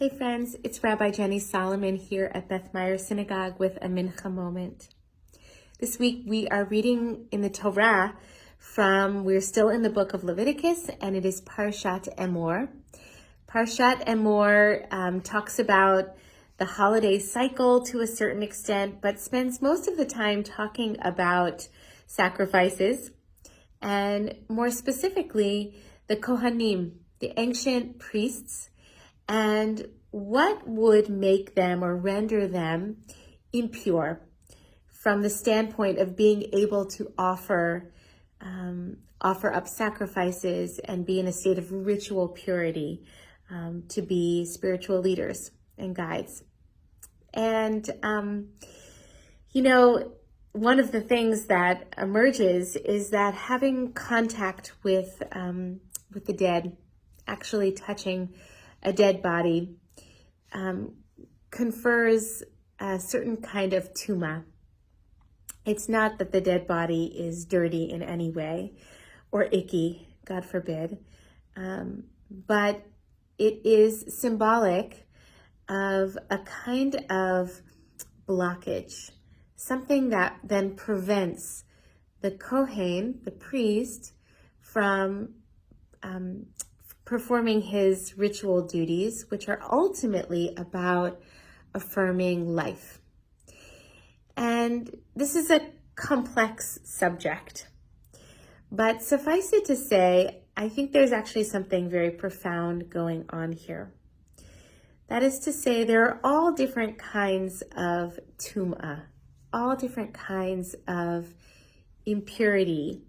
Hey friends, it's Rabbi Jenny Solomon here at Beth Meyer Synagogue with a Mincha Moment. This week we are reading in the Torah we're still in the book of Leviticus, and it is Parshat Emor. Parshat Emor talks about the holiday cycle to a certain extent, but spends most of the time talking about sacrifices, and more specifically, the Kohanim, the ancient priests, and what would make them or render them impure from the standpoint of being able to offer up sacrifices and be in a state of ritual purity, to be spiritual leaders and guides. And, one of the things that emerges is that having contact with the dead, actually touching a dead body, confers a certain kind of tuma. It's not that the dead body is dirty in any way or icky, God forbid, but it is symbolic of a kind of blockage, something that then prevents the Kohen, the priest, from performing his ritual duties, which are ultimately about affirming life. And this is a complex subject, but suffice it to say, I think there's actually something very profound going on here. That is to say, there are all different kinds of tum'ah, all different kinds of impurity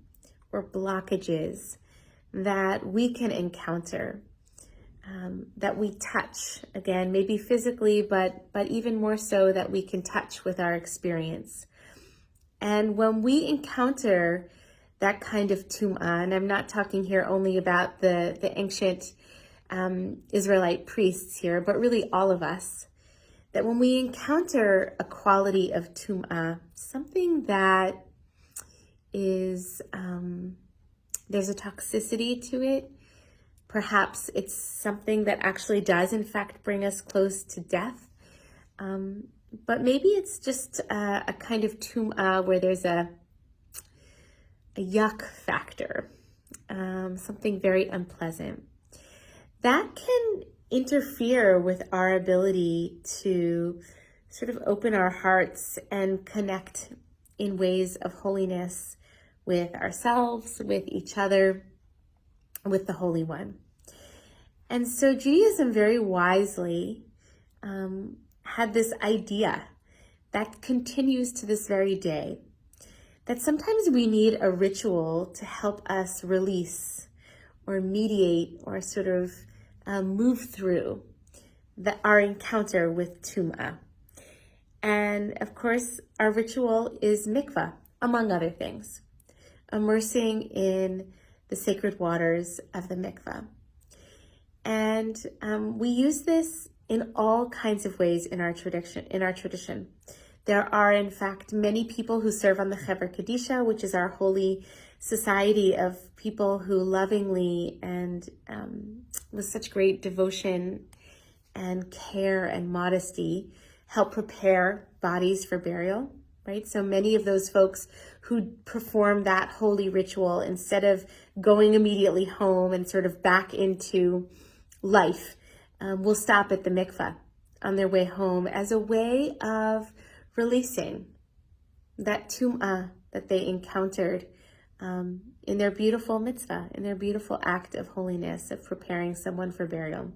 or blockages that we can encounter, that we touch, again, maybe physically, but even more so that we can touch with our experience. And when we encounter that kind of tum'ah, and I'm not talking here only about the ancient Israelite priests here, but really all of us, that when we encounter a quality of tum'ah, something that is, there's a toxicity to it. Perhaps it's something that actually does, in fact, bring us close to death. But maybe it's just a kind of tum'ah where there's a yuck factor, something very unpleasant. That can interfere with our ability to sort of open our hearts and connect in ways of holiness with ourselves, with each other, with the Holy One. And so Judaism very wisely had this idea that continues to this very day, that sometimes we need a ritual to help us release or mediate or sort of move through our encounter with tum'ah. And of course, our ritual is mikvah, among other things, immersing in the sacred waters of the mikvah. And we use this in all kinds of ways in our tradition. There are, in fact, many people who serve on the Hever Kadisha, which is our holy society of people who lovingly and with such great devotion and care and modesty help prepare bodies for burial, right? So many of those folks who perform that holy ritual, instead of going immediately home and sort of back into life, will stop at the mikvah on their way home as a way of releasing that tum'ah that they encountered in their beautiful mitzvah, in their beautiful act of holiness, of preparing someone for burial.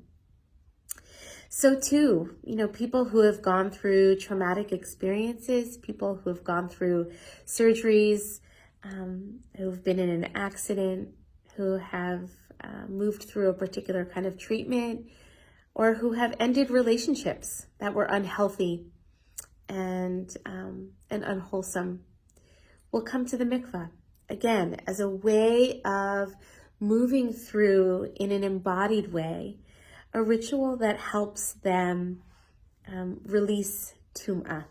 So too, people who have gone through traumatic experiences, people who have gone through surgeries, who've been in an accident, who have moved through a particular kind of treatment, or who have ended relationships that were unhealthy and unwholesome, will come to the mikvah, again, as a way of moving through in an embodied way, a ritual that helps them release tum'ah,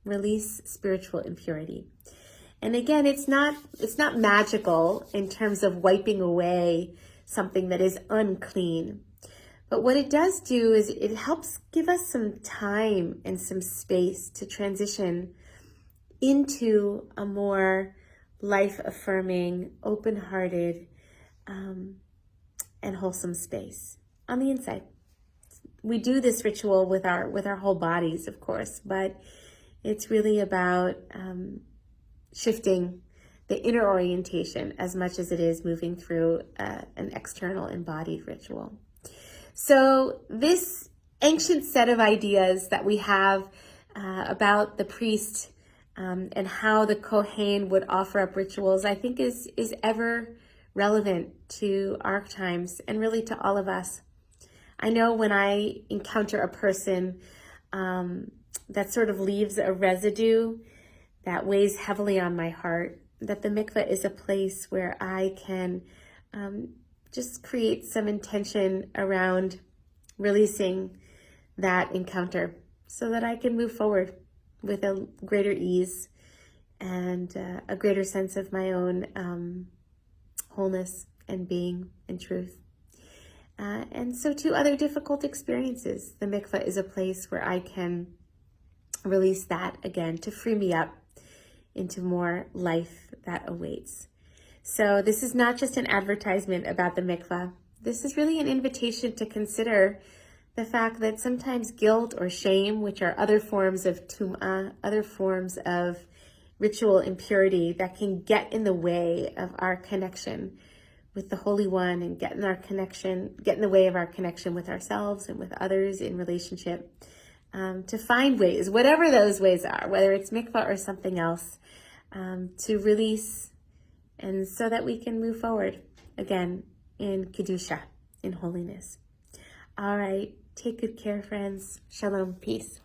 release spiritual impurity. And again, it's not magical in terms of wiping away something that is unclean, But what it does do is it helps give us some time and some space to transition into a more life-affirming, open-hearted, and wholesome space on the inside. We do this ritual with our whole bodies, of course, but it's really about shifting the inner orientation as much as it is moving through an external embodied ritual. So this ancient set of ideas that we have about the priest and how the Kohen would offer up rituals, I think is ever relevant to our times and really to all of us. I know when I encounter a person that sort of leaves a residue that weighs heavily on my heart, that the mikveh is a place where I can just create some intention around releasing that encounter so that I can move forward with a greater ease and a greater sense of my own wholeness and being and truth. And so to other difficult experiences, the mikveh is a place where I can release that again to free me up into more life that awaits. So this is not just an advertisement about the mikveh. This is really an invitation to consider the fact that sometimes guilt or shame, which are other forms of tum'ah, other forms of ritual impurity that can get in the way of our connection with the Holy One and get in the way of our connection with ourselves and with others in relationship, to find ways, whatever those ways are, whether it's mikvah or something else, to release, and so that we can move forward again in Kedusha, in holiness. All right, take good care, friends. Shalom, peace.